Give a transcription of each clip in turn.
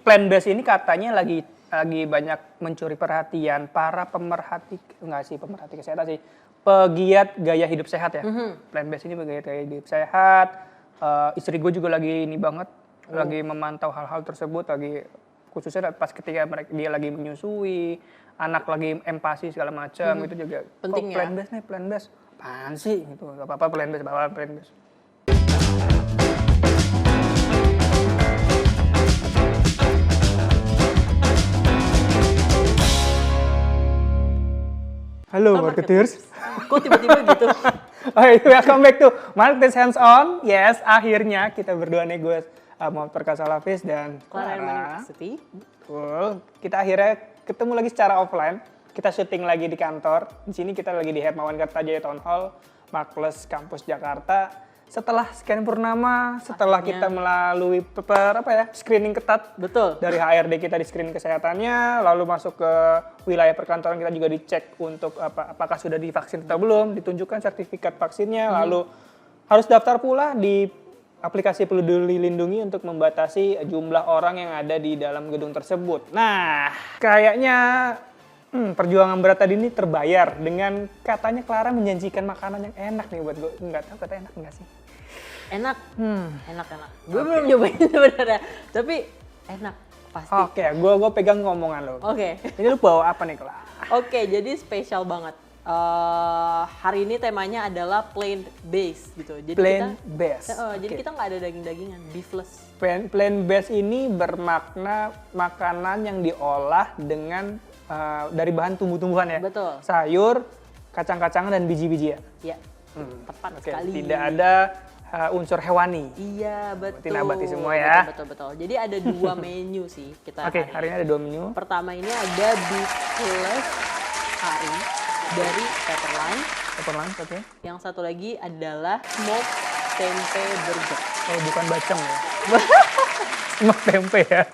plant-based ini katanya lagi banyak mencuri perhatian para pemerhati kesehatan sih. Pegiat gaya hidup sehat ya. Plant-based ini pegiat gaya hidup sehat. Istri gue juga lagi ini banget, lagi memantau hal-hal tersebut, lagi khususnya pas ketika dia lagi menyusui, anak lagi empasi segala macam, itu juga penting ya. Plant-based. Apaan sih gitu. Gak apa-apa plant-based. Halo marketers. Kok tiba-tiba gitu? Welcome back to Marketers Hands On. Yes, akhirnya kita berdua nih, gue Muhammad Perkasa Hafiz dan Clara. Betul. Kita akhirnya ketemu lagi secara offline. Kita syuting lagi di kantor. Di sini kita lagi di Hermawan Kertajaya Town Hall, Markles Kampus Jakarta. Setelah sekian purnama, setelah kita melalui screening ketat. Betul. Dari HRD kita di screening kesehatannya, lalu masuk ke wilayah perkantoran kita juga dicek untuk apakah sudah divaksin atau belum, ditunjukkan sertifikat vaksinnya, lalu harus daftar pula di aplikasi Peduli Lindungi untuk membatasi jumlah orang yang ada di dalam gedung tersebut. Nah, kayaknya perjuangan berat tadi ini terbayar dengan katanya Clara menjanjikan makanan yang enak nih buat gue. Nggak tahu kata enak nggak sih? Enak. Gue belum nyobain sebenarnya, tapi enak pasti. Oke, gue pegang ngomongan lo. Oke. Ini lu bawa apa nih, Clara? Oke, jadi spesial banget. Hari ini temanya adalah plant-based gitu. Jadi Plant-based. Jadi kita nggak ada daging-dagingan, beefless. Plant-based ini bermakna makanan yang diolah dengan dari bahan tumbuh-tumbuhan ya. Betul. Sayur, kacang-kacangan dan biji-bijian. Iya. Tepat Oke, sekali. tidak ada unsur hewani. Iya, betul. Berarti nabati semua ya. Betul. Jadi ada 2 menu sih kita. Oke, hari ini ada 2 menu. Pertama ini ada beefless kari dari Pepperline. Oke. Yang satu lagi adalah smoked tempe burger. Oh, bukan bacem ya. Smoked tempe ya.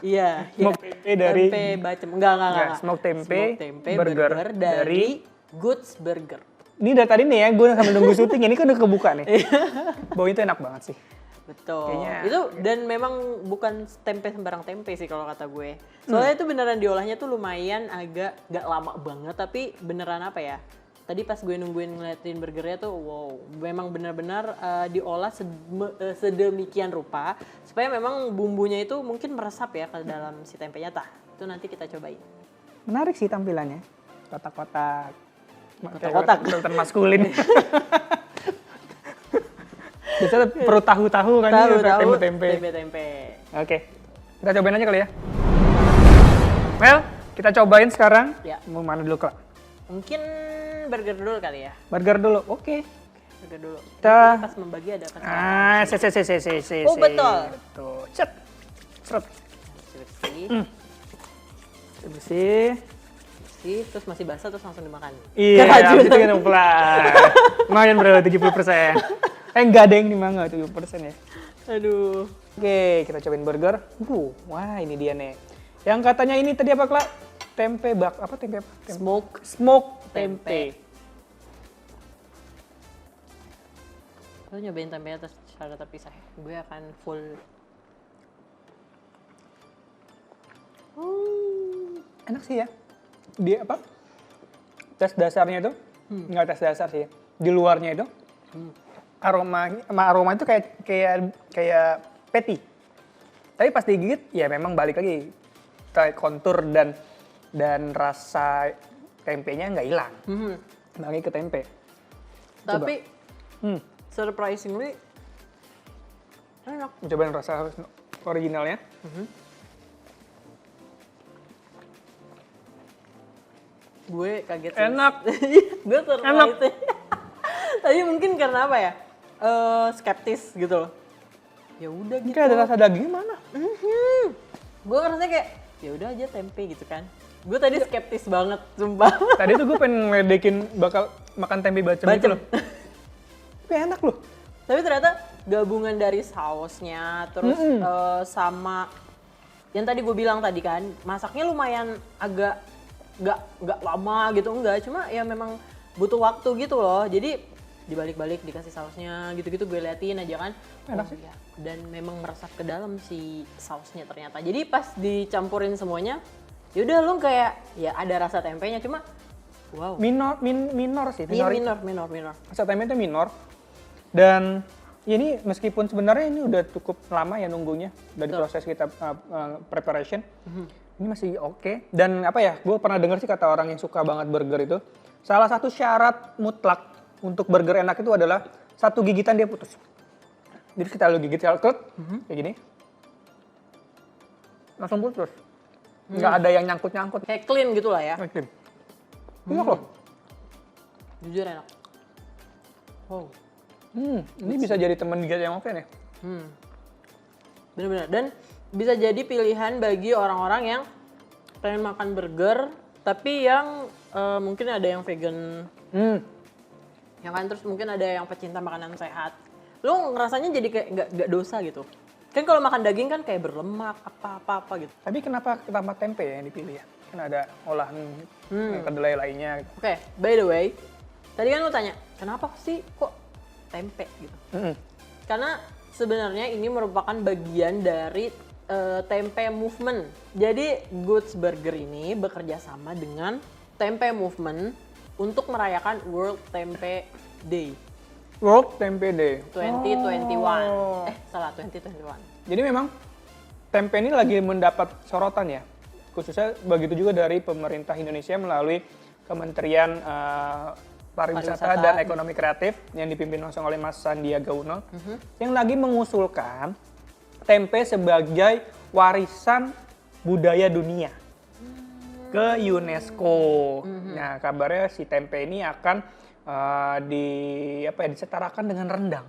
Iya. Smoked tempe dari tempe bacem. Enggak. Smoked tempe burger dari Goods Burger. Ini dari tadi nih ya, gue sambil nunggu syuting, ini kan udah kebuka nih. Baunya itu enak banget sih. Betul. Kayaknya itu dan memang bukan tempe sembarang tempe sih kalau kata gue. Soalnya itu beneran diolahnya tuh lumayan agak gak lama banget, tapi beneran apa ya? Tadi pas gue nungguin ngeliatin burgernya tuh, wow, memang benar-benar diolah sedemikian rupa supaya memang bumbunya itu mungkin meresap ya ke dalam si tempenya. Itu nanti kita cobain. Menarik sih tampilannya, kotak-kotak. Kotak-kotak. Dokter maskulin. Biasanya perut tahu-tahu kan, tempe-tempe. Oke, kita cobain aja kali ya. Well, kita cobain sekarang. Ya. Mau mana dulu, Kak? Mungkin burger dulu kali ya. Burger dulu, oke. Burger dulu. Kita Pas membagi ada kan. Oh, betul. Tuh, cet. Seret. Bersih. Bersih. Terus masih basah terus langsung dimakan. Iya, habis itu kita pelan. Lumayan bro, 70%. Enggak ada yang dimangga, 70% ya. Aduh. Oke, kita cobain burger. Wah ini dia nih. Yang katanya ini tadi apa, Kak? Tempe bak, apa tempe apa? Smoke tempe. Lo nyobain tempenya secara terpisah ya? Gue akan full. Enak sih ya. Dia apa? Tes dasarnya itu, nggak tes dasar sih. Di luarnya itu, aroma itu kayak patty. Tapi pas digigit, ya memang balik lagi. Kontur dan rasa tempenya nggak hilang. Balik ke tempe. Tapi surprisingly enak. Cobain rasa originalnya. Gue kaget. Enak. Gue surprise. Tapi mungkin karena apa ya? Skeptis gitu loh. Ya udah gitu. Kayak ada rasa daging mana? Gue ngerasa kayak ya udah aja tempe gitu kan. Gue tadi skeptis banget, sumpah. Tadi tuh gue pengen ngeledekin bakal makan tempe bacem gitu loh. Tapi enak loh. Tapi ternyata gabungan dari sausnya, terus sama yang tadi gue bilang tadi kan, masaknya lumayan agak nggak lama gitu, enggak. Cuma ya memang butuh waktu gitu loh. Jadi dibalik-balik dikasih sausnya gitu-gitu gue liatin aja kan. Enak sih. Iya. Dan memang meresap ke dalam si sausnya ternyata. Jadi pas dicampurin semuanya, yaudah lu kayak ya ada rasa tempenya cuma wow. Minor sih. Iya minor. Rasa tempe itu minor. Dan ini meskipun sebenarnya ini udah cukup lama ya nunggunya dari proses kita preparation. Ini masih oke. Dan apa ya, gue pernah dengar sih kata orang yang suka banget burger itu, salah satu syarat mutlak untuk burger enak itu adalah satu gigitan dia putus. Jadi kita lu gigit kayak gini, langsung putus. Nggak ada yang nyangkut-nyangkut. Kayak clean gitu lah ya. Clean. Enak loh. Jujur enak. Wow. Ini bisa jadi teman gigit yang oke nih. Bener-bener. Dan bisa jadi pilihan bagi orang-orang yang pengen makan burger, tapi yang mungkin ada yang vegan. Ya kan, terus mungkin ada yang pecinta makanan sehat. Lu ngerasanya jadi kayak nggak dosa gitu. Kan kalau makan daging kan kayak berlemak, apa gitu. Tapi kenapa tambah tempe ya yang dipilih ya? Kan ada olahan kedelai lainnya. Gitu. Oke, by the way, tadi kan lu tanya, kenapa sih kok tempe gitu? Karena sebenarnya ini merupakan bagian dari tempe movement. Jadi Goods Burger ini bekerja sama dengan Tempe Movement untuk merayakan World Tempe Day. World Tempe Day 2021. Salah, 2021. Jadi memang tempe ini lagi mendapat sorotan ya. Khususnya begitu juga dari pemerintah Indonesia melalui Kementerian Pariwisata dan Ekonomi Kreatif yang dipimpin langsung oleh Mas Sandiaga Uno, yang lagi mengusulkan tempe sebagai warisan budaya dunia ke UNESCO. Nah, kabarnya si tempe ini akan disetarakan dengan rendang.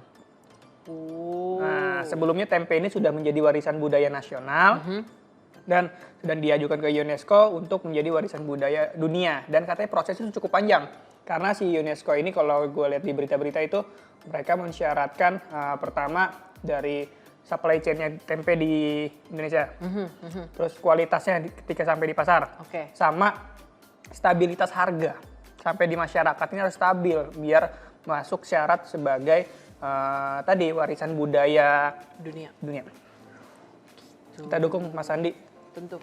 Nah, sebelumnya tempe ini sudah menjadi warisan budaya nasional dan diajukan ke UNESCO untuk menjadi warisan budaya dunia. Dan katanya prosesnya cukup panjang. Karena si UNESCO ini kalau gue lihat di berita-berita itu mereka mensyaratkan pertama dari supply chain-nya tempe di Indonesia, terus kualitasnya ketika sampai di pasar, sama stabilitas harga sampai di masyarakat ini harus stabil biar masuk syarat sebagai tadi warisan budaya dunia. Kita dukung Mas Andi. Tentu.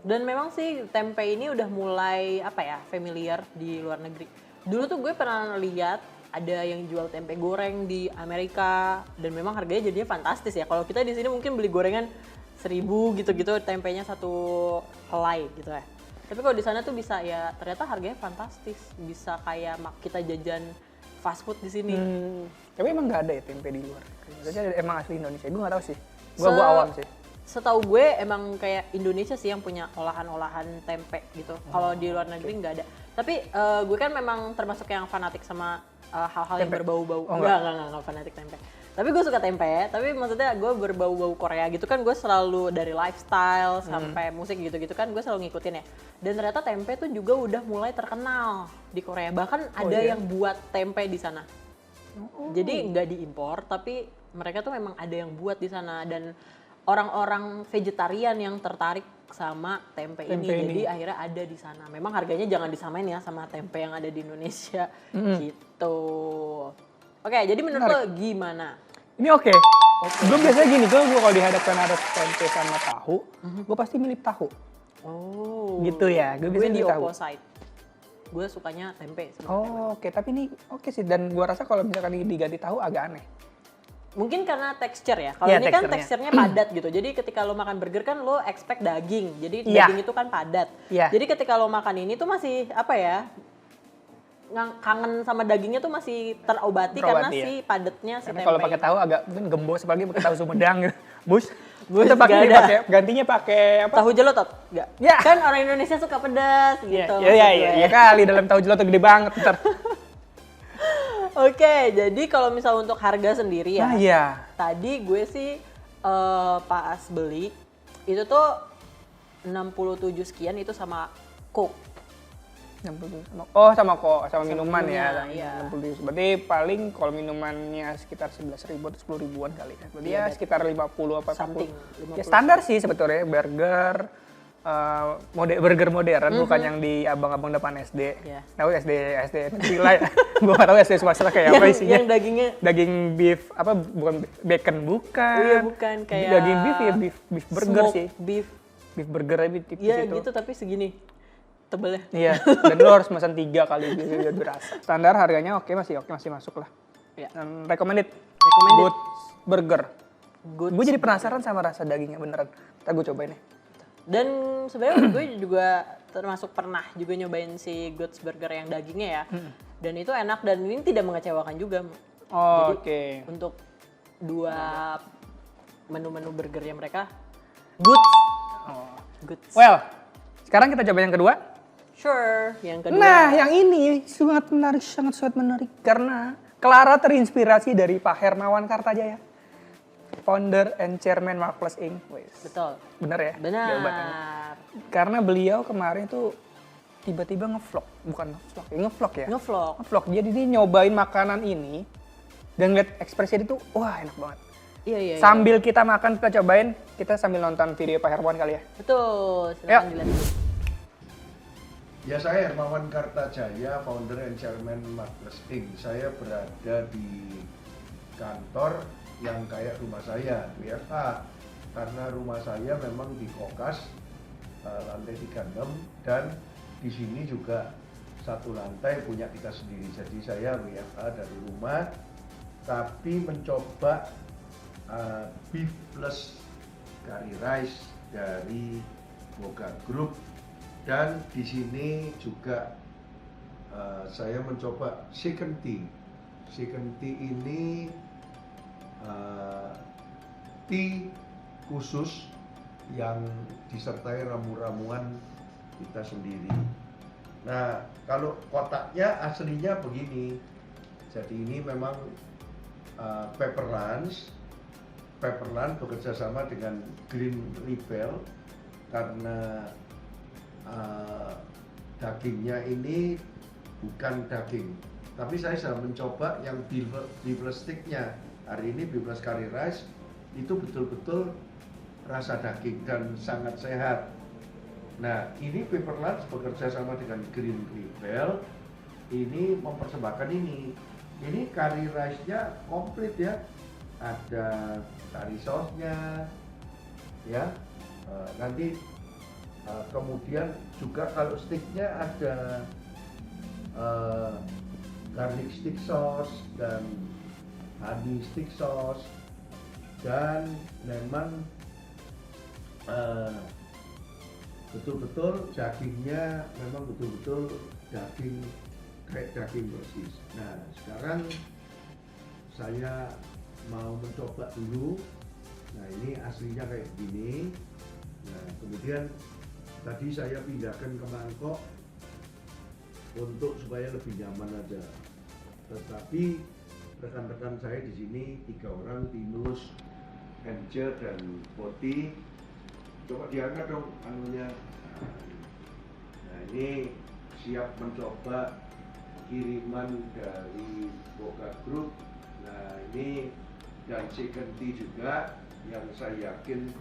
Dan memang sih tempe ini udah mulai familiar di luar negeri. Dulu tuh gue pernah lihat ada yang jual tempe goreng di Amerika dan memang harganya jadinya fantastis ya. Kalau kita di sini mungkin beli gorengan 1.000 gitu-gitu, tempenya satu helai gitu ya. Tapi kalau di sana tuh bisa ya ternyata harganya fantastis, bisa kayak kita jajan fast food di sini. Tapi emang nggak ada ya tempe di luar? Maksudnya emang asli Indonesia? Gue nggak tahu sih. Gue awam sih. Setahu gue emang kayak Indonesia sih yang punya olahan-olahan tempe gitu. Kalau di luar negeri nggak ada. Tapi gue kan memang termasuk yang fanatik sama hal-hal yang berbau-bau. Enggak fanatik tempe. Tapi gue suka tempe, tapi maksudnya gue berbau-bau Korea gitu kan, gue selalu dari lifestyle sampai musik gitu-gitu kan gue selalu ngikutin ya. Dan ternyata tempe tuh juga udah mulai terkenal di Korea. Bahkan ada yang buat tempe di sana. Jadi nggak diimpor, tapi mereka tuh memang ada yang buat di sana. Dan orang-orang vegetarian yang tertarik sama tempe ini. Jadi akhirnya ada di sana. Memang harganya jangan disamain ya sama tempe yang ada di Indonesia gitu. Oke, jadi menurut lo gimana? Ini oke. Gue biasanya gini, gue kalau dihadapkan ada tempe sama tahu, gue pasti milih tahu. Oh. Gitu ya, gue biasanya milih tahu. Opposite. Gue sukanya tempe. Oke, tapi ini oke sih. Dan gue rasa kalau misalkan diganti tahu agak aneh. Mungkin karena tekstur ya. Kalau ini kan teksturnya padat gitu. Jadi ketika lo makan burger kan lo expect daging. Jadi daging itu kan padat. Jadi ketika lo makan ini tuh masih kangen sama dagingnya tuh masih terobati karena si padatnya si tempe. Kalau pakai tahu agak mungkin gembos, apalagi pakai tahu Sumedang gitu. Bus kita gantinya pakai apa? Tahu jelotot? Enggak. Ya. Kan orang Indonesia suka pedas gitu. Iya kali dalam tahu jelotot gede banget ntar. Oke, jadi kalau misal untuk harga sendiri ya. Nah, iya. Tadi gue sih pas beli itu tuh 67 sekian itu sama Coke. 67 sama minuman ya. Iya. 67. Berarti paling kalau minumannya sekitar 11.000 atau 10 ribuan kali ya. Berarti ya sekitar 50 apa something. 50. Ya standar sih sebetulnya burger burger modern, bukan yang di abang-abang depan SD. Iya. Tahu SD negeri lah ya. Gua nggak tahu SD swasta kayak apa isinya. Yang dagingnya Daging beef apa bukan bacon bukan. iya bukan kayak Daging beef ya beef burger smoked sih. beef. Beef burger aja tipis Iya itu. gitu tapi segini tebelnya. Iya, dan lo harus pesan 3 kali biar berasa. Standar harganya masih masuk lah. Iya. Dan recommended. Recommended. Good burger. Good. Gue jadi penasaran sama rasa dagingnya beneran. Ntar gue cobain nih. Dan sebenarnya gue juga termasuk pernah juga nyobain si Goods Burger yang dagingnya ya. Dan itu enak dan ini tidak mengecewakan juga. Oh, Jadi, oke. Untuk 2 menu-menu burgernya mereka good. Oh. Good. Well, sekarang kita coba yang kedua. Sure, yang kedua. Nah, yang ini sangat menarik karena Clara terinspirasi dari Pak Hermawan Kartajaya, founder and chairman Marvelous Inc. Wes. Betul. Bener ya? Benar. Jawabannya. Karena beliau kemarin tuh tiba-tiba ngevlog, bukan ngevlog ya. Ngevlog. Ngevlog. Jadi dia nyobain makanan ini dan ngeliat ekspresi dia tuh, wah enak banget. Iya. Sambil kita makan, kita cobain, kita sambil nonton video Pak Hermawan kali ya. Betul. Yuk. Silakan dilihat dulu. Ya, saya Hermawan Kartajaya, founder and chairman Marvelous Inc. Saya berada di kantor yang kayak rumah saya, WFH. Karena rumah saya memang di Kokas, lantai 36, dan di sini juga satu lantai punya kita sendiri. Jadi saya WFH dari rumah, tapi mencoba beef plus curry rice dari Boga Group. Dan di sini juga saya mencoba chicken tea. Chicken tea ini tea khusus yang disertai ramu-ramuan kita sendiri. Nah, kalau kotaknya aslinya begini. Jadi ini memang Pepper Lunch bekerja sama dengan Green Rebel karena dagingnya ini bukan daging, tapi saya sudah mencoba yang beefless sticknya. Hari ini beefless curry rice itu betul-betul rasa daging dan sangat sehat. Nah, ini Pepper Lunch bekerja sama dengan Green Rebel ini mempersembahkan ini curry rice-nya komplit ya, ada curry sauce-nya ya, nanti kemudian juga kalau sticknya ada garlic stick sauce dan honey stick sauce, dan memang betul-betul dagingnya memang betul-betul daging kayak daging persis. Nah, sekarang saya mau mencoba dulu. Nah, ini aslinya kayak gini. Nah, kemudian tadi saya pindahkan ke mangkok untuk supaya lebih nyaman aja. Tetapi rekan-rekan saya di sini 3 orang, Tinus, Ence, dan Poti. Coba diangkat dong anunya. Nah, ini siap mencoba kiriman dari Boga Group. Nah, ini dan chicken tea juga yang saya yakin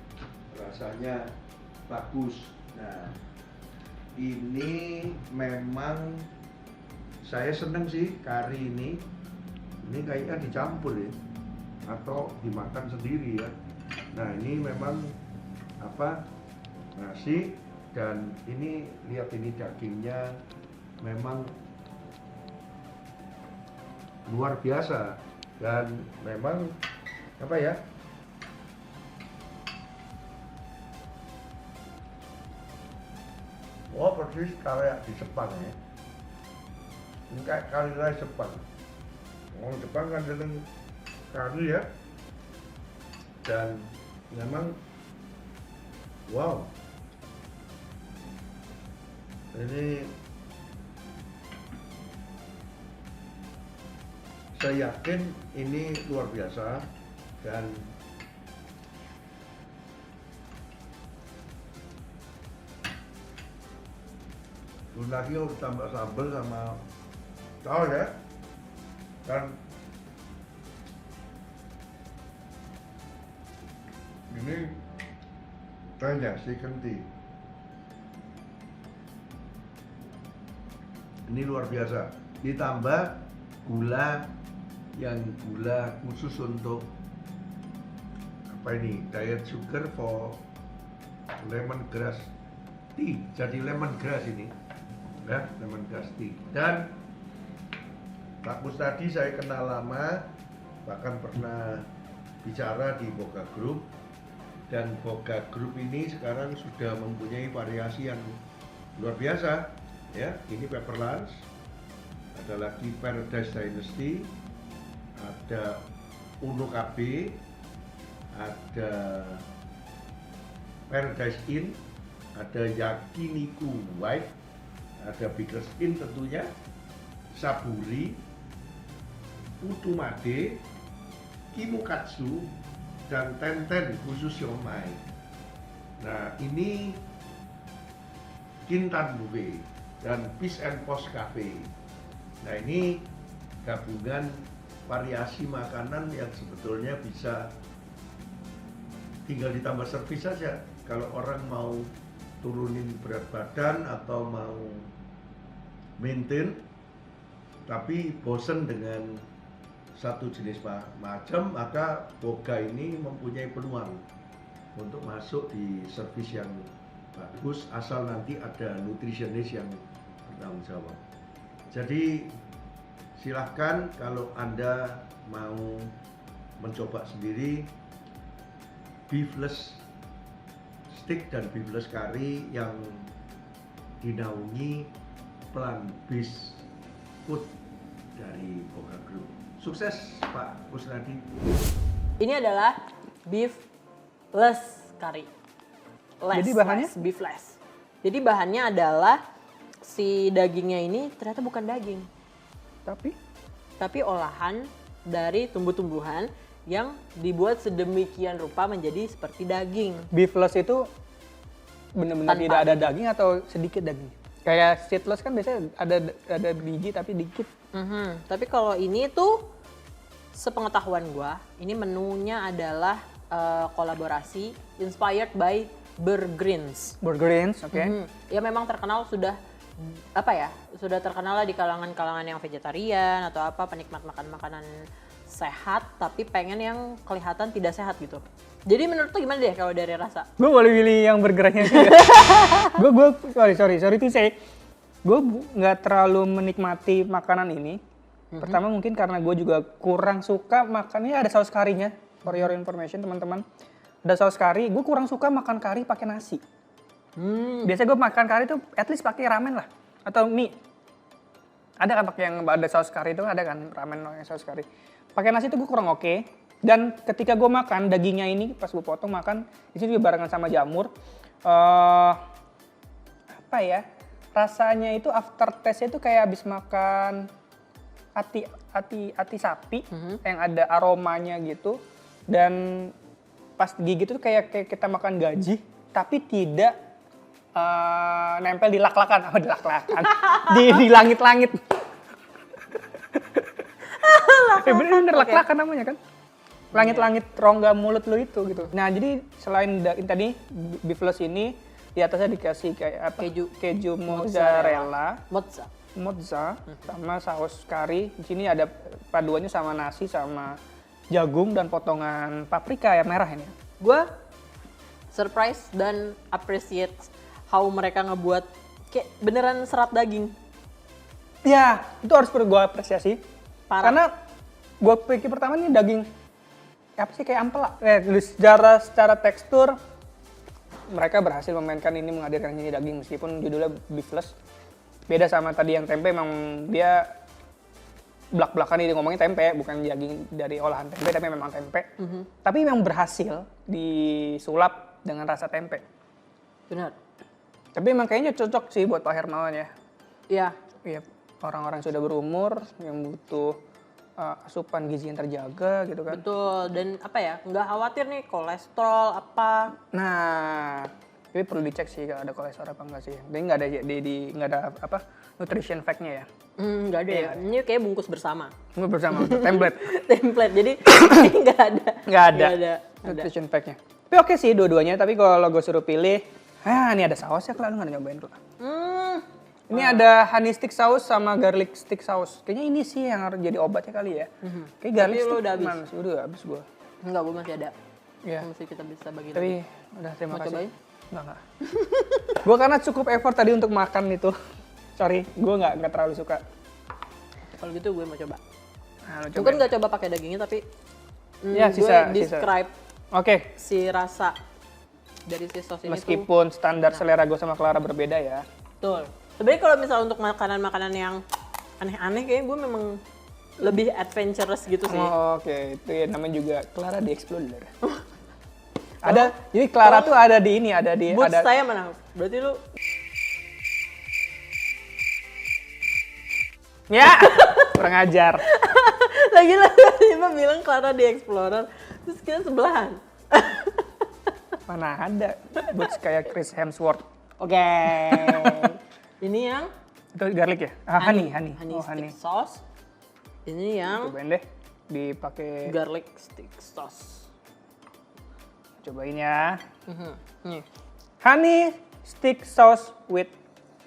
rasanya bagus. Nah, ini memang saya seneng sih kari ini. Ini kayaknya dicampur ya, atau dimakan sendiri ya. Nah, ini memang nasi, dan ini lihat ini dagingnya memang luar biasa, dan memang persis kayak di Jepang ya. Ini kayak kari rice Jepang. Orang Jepang kan dengan kari ya. Dan memang wow. Ini saya yakin ini luar biasa, dan belum lagi harus tambah sambal sama saus ya, kan ini banyak chicken tea. Ini luar biasa. Ditambah gula yang gula khusus untuk apa ini? Diet sugar for lemongrass tea. Jadi lemongrass ini. Ya, lemongrass tea. Dan Pak Mus tadi saya kenal lama, bahkan pernah bicara di Boga Group, dan Boga Group ini sekarang sudah mempunyai variasi yang luar biasa ya. Ini Pepper Lunch, ada lagi Paradise Dynasty, ada Uno KB, ada Paradise Inn, ada Yakiniku White, ada Baker's Inn tentunya, Saburi, Utumade, Kimukatsu, dan Tenten khusus siomay. Nah ini Kintan Buffet dan Peace and Post Cafe. Nah ini gabungan variasi makanan yang sebetulnya bisa tinggal ditambah servis saja. Kalau orang mau turunin berat badan atau mau maintain tapi bosen dengan satu jenis macam, maka Boga ini mempunyai peluang untuk masuk di servis yang bagus asal nanti ada nutritionist yang bertanggung jawab. Jadi silahkan kalau Anda mau mencoba sendiri beefless steak dan beefless curry yang dinaungi plant-based food dari Boga Group. Sukses Pak Kusnadi. Ini adalah beefless curry. Jadi bahannya? Beefless. Jadi bahannya adalah si dagingnya ini ternyata bukan daging, tapi olahan dari tumbuh-tumbuhan yang dibuat sedemikian rupa menjadi seperti daging. Beefless itu benar-benar tidak ada daging atau sedikit daging? Kayak seedless kan biasanya ada biji tapi dikit. Tapi kalau ini tuh sepengetahuan gua, ini menunya adalah kolaborasi inspired by Burgreens. Burgreens, oke. Ya memang terkenal sudah sudah terkenal lah di kalangan yang vegetarian atau apa, penikmat makan makanan sehat tapi pengen yang kelihatan tidak sehat gitu. Jadi menurut lu gimana deh kalau dari rasa? Gue boleh pilih yang burgernya sih. Sorry to say, gue nggak terlalu menikmati makanan ini. Pertama mungkin karena gue juga kurang suka makannya ada saus karinya. For your information teman-teman, ada saus kari. Gue kurang suka makan kari pakai nasi. Biasanya gue makan kari tuh at least pakai ramen lah atau mie. Ada kan pakai yang ada saus kari itu, ada kan ramen yang saus kari. Pakai nasi itu gue kurang oke. Dan ketika gue makan dagingnya ini pas gue potong makan, di sini juga barengan sama jamur. Apa ya? Rasanya itu after taste-nya itu kayak habis makan ati sapi yang ada aromanya gitu. Dan pas gigit itu kayak kita makan gaji, tapi tidak nempel di lak-lakan, di langit-langit. Bener lak-lakan namanya kan, langit-langit rongga mulut lu itu gitu. Nah jadi selain tadi beefless ini di atasnya dikasih kayak apa? Keju mozzarella, mozza sama saus kari. Di sini ada paduannya sama nasi sama jagung dan potongan paprika yang merah ini. Gue surprise dan appreciate how mereka ngebuat kayak beneran serat daging. Ya, itu harus gue apresiasi. Parah. Karena gue pikir pertama nih daging apa sih kayak ampela. Secara tekstur mereka berhasil memainkan ini, menghadirkan ini daging meskipun judulnya beefless. Beda sama tadi yang tempe, memang dia belak-belakan ini ngomongin tempe, bukan daging dari olahan tempe, tapi memang tempe. Tapi memang berhasil disulap dengan rasa tempe. Benar. Tapi memang kayaknya cocok sih buat Pak Hermawan ya. Iya. Iya, orang-orang sudah berumur yang butuh asupan gizi yang terjaga gitu kan. Betul, dan apa ya, nggak khawatir nih kolesterol apa. Nah, tapi perlu dicek sih kalau ada kolesterol apa enggak sih. Jadi nggak ada nggak ada apa nutrition fact-nya ya. Nggak ada ya. Ini kayak bungkus bersama. Bungkus bersama template. Template. Jadi nggak ada. Nggak ada nutrition fact-nya. Tapi oke sih dua-duanya. Tapi kalau gue suruh pilih, ini ada sausnya, kalau lu nggak nyobain dulu. Ini ada honey stick sauce sama garlic stick sauce. Kayaknya ini sih yang harus jadi obatnya kali ya. Kayak garlic Tapi lu stick udah habis? gimana sih? Udah habis gua. Enggak, gue masih ada. Iya. Masih kita bisa bagi Tapi lagi. udah terima Mau kasih. cobain? Enggak. Gua karena cukup effort tadi untuk makan itu. Sorry, gua nggak terlalu suka. Kalau gitu gue mau coba. Nah, lu Mungkin cobain. nggak coba pakai dagingnya tapi Ya, gue sisa. describe Oke, si rasa dari si sos ini tuh. meskipun standar selera gue sama Clara berbeda ya. Betul. Sebenarnya kalau misalnya untuk makanan-makanan yang aneh-aneh kayaknya gue memang lebih adventurous gitu sih. Oh, oke, itu ya namanya juga Clara the Explorer. Ada, jadi Clara tuh ada di ini, ada di Boots ada. saya mana? Berarti lu Ya, kurang ajar. lagi tiba bilang Clara the Explorer, terus kita sebelahan. Mana ada boots kayak Chris Hemsworth. Oke. Ini yang Itu garlic ya? Ah, honey. honey Oh, stick honey. sauce. Ini yang Cobain deh, dipakai. garlic stick sauce. Cobain ya. Nih, Honey stick sauce with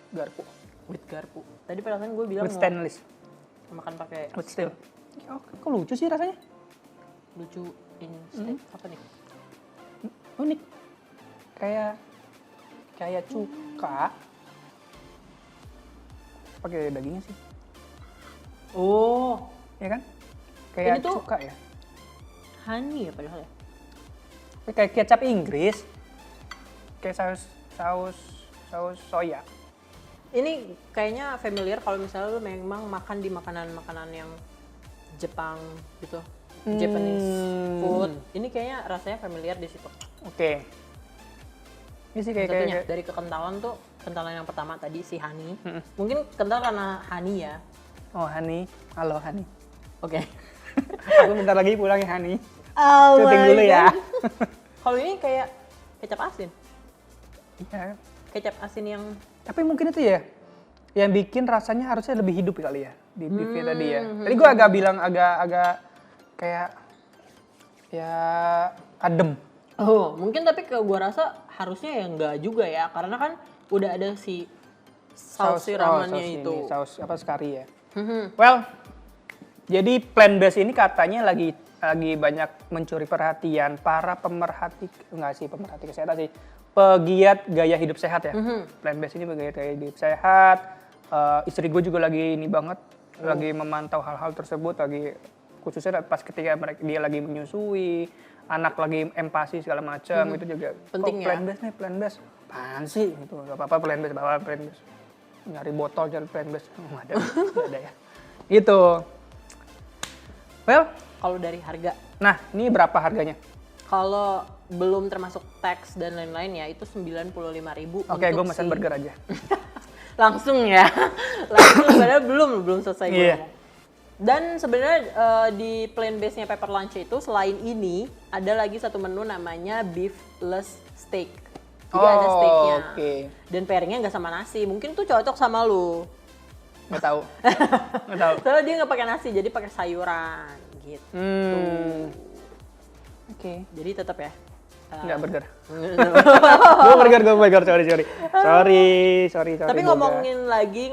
garpu. with garpu. Tadi perasaan gue bilang With mau stainless. makan pakai With steel. Oh, kok lucu sih rasanya? lucu ini steak apa nih? Unik. Kayak cuka. Pakai dagingnya sih. Oh, Ya kan? Kayak Ini tuh- cuka ya. honey ya padahal ya. Tapi kayak kecap Inggris. Kayak saus soya. Ini kayaknya familiar kalau misalnya lu memang makan di makanan-makanan yang Jepang gitu. Japanese food. Ini kayaknya rasanya familiar di situ. Oke. Ini sih kayak Satunya dari kekentalan tuh, kentalan yang pertama tadi si honey. Mungkin kental karena honey ya. oh honey. Halo honey. Oke. Aku bentar lagi pulang ya honey. Oh Syuting my dulu ya. God. Kalau ini kayak kecap asin. Iya. Kecap asin yang Tapi mungkin itu ya yang bikin rasanya harusnya lebih hidup kali ya di beefnya tadi ya. Tadi gue agak bilang agak kayak ya adem. oh, mungkin tapi ke gua rasa harusnya ya enggak juga ya karena kan udah ada si saus siramannya saus itu. ini, saus apa sekari ya. Well, jadi plant based ini katanya lagi banyak mencuri perhatian para pemerhati kesehatan sih. Pegiat gaya hidup sehat ya. Plant based ini pegiat gaya hidup sehat. Istri gue juga lagi ini banget, lagi memantau hal-hal tersebut, lagi khususnya pas ketika dia lagi menyusui, anak lagi empati segala macam, itu juga Penting ya. plant based nih, plant based. Apaan sih? Gitu. Gak apa-apa plant based. Nyari botol jadi plant based. Nggak ada ya. Gitu. Well, Kalau dari harga, nah ini berapa harganya? kalau belum termasuk tax dan lain-lain ya itu 95.000. Oke, gue pesan burger aja. Langsung ya. Langsung padahal belum selesai gue Iya. ngomong. Dan sebenarnya di plant base-nya Pepper Lunch itu selain ini ada lagi satu menu namanya beefless steak. Jadi ada steaknya. Oke. Dan pairingnya nggak sama nasi. Mungkin tuh cocok sama lu. Nggak tahu. Nggak tahu. Soalnya dia nggak pakai nasi, jadi pakai sayuran gitu. Oke. Jadi tetap ya. Nggak burger. gue burger, sorry. Tapi Boga.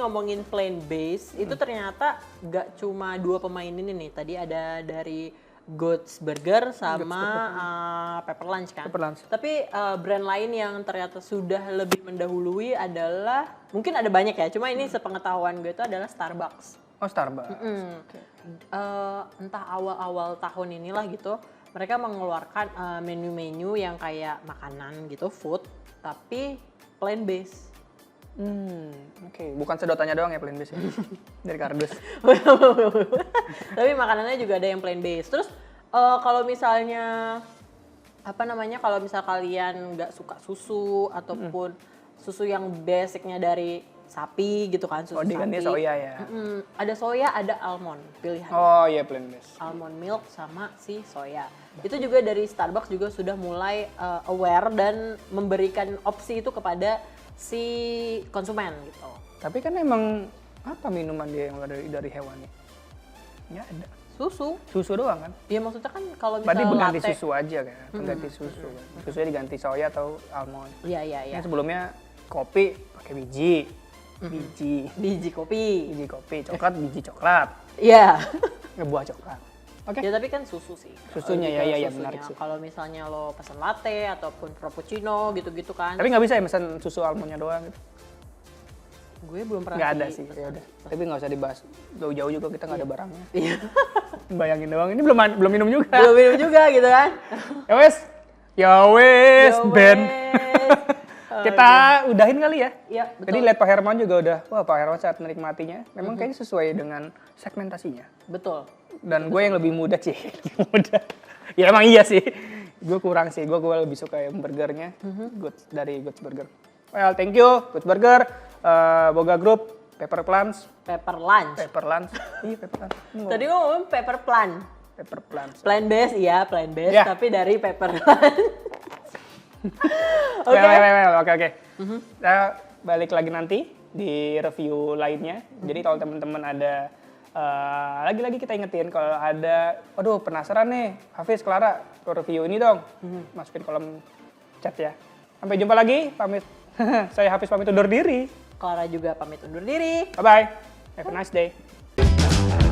ngomongin plant base itu ternyata nggak cuma dua pemain ini nih. Tadi ada dari Goats Burger sama Pepper Lunch kan. Pepper Lunch. Tapi brand lain yang ternyata sudah lebih mendahului adalah mungkin ada banyak ya. Cuma ini sepengetahuan gue itu adalah Starbucks. Oh, Starbucks. Entah awal-awal tahun inilah gitu. Mereka mengeluarkan menu-menu yang kayak makanan gitu, food, tapi plant based. Oke. Bukan sedotannya doang ya plant based ya. Dari kardus. Tapi makanannya juga ada yang plant based. Terus kalau misalnya kalau misal kalian nggak suka susu ataupun susu yang basicnya dari sapi gitu kan, susu Diganti sapi. soya ya. Ada soya, ada almond pilihan. Oh iya plant based. Almond milk sama si soya. Itu juga dari Starbucks juga sudah mulai aware dan memberikan opsi itu kepada si konsumen gitu. Tapi kan emang apa minuman dia yang dari hewannya? Nggak ada. Susu doang kan? Iya maksudnya kan kalau Berarti misalnya berganti latte. susu aja kan? Pengganti susu kan? Susunya diganti soya atau almond. Iya. Yang sebelumnya kopi pakai biji, Biji kopi. biji kopi, coklat biji coklat, Iya. buah coklat. Oke. Ya tapi kan susu sih. Susunya, Lebih ke ya, susunya. menarik sih. Kalau misalnya lo pesan latte ataupun frappuccino gitu-gitu kan. Tapi nggak bisa ya pesan susu almondnya doang gitu. Gue belum pernah Nggak ada sih sih, pesan. ya udah. Tapi nggak usah dibahas. Jauh-jauh juga kita nggak ada barangnya. Iya. Bayangin doang. Ini belum minum juga. Belum minum juga gitu kan. Ya wes, Yo, Ben. wes. Kita udahin kali ya. Iya, betul. Jadi lihat Pak Herman juga udah, wah Pak Herman saat menikmatinya, memang kayaknya sesuai dengan segmentasinya. Betul. Dan gue yang lebih muda sih, muda. Ya emang iya sih. Gue kurang sih, gue lebih suka yang burgernya, dari Goods Burger. Well, thank you, Goods Burger, Boga Group, Pepper Plants, Pepper lunch. Iya Pepper Plants. Tadi gue ngomong pepper plant. Pepper Plants. Plant based iya, plant based Ya. tapi dari pepper plant. Oke. Oke. Kita balik lagi nanti di review lainnya. Jadi kalau teman-teman ada lagi-lagi kita ingetin kalau ada, aduh penasaran nih, Hafiz, Clara, review ini dong, masukin kolom chat ya. Sampai jumpa lagi, pamit. Saya Hafiz pamit undur diri. Clara juga pamit undur diri. Bye bye. Have a nice day.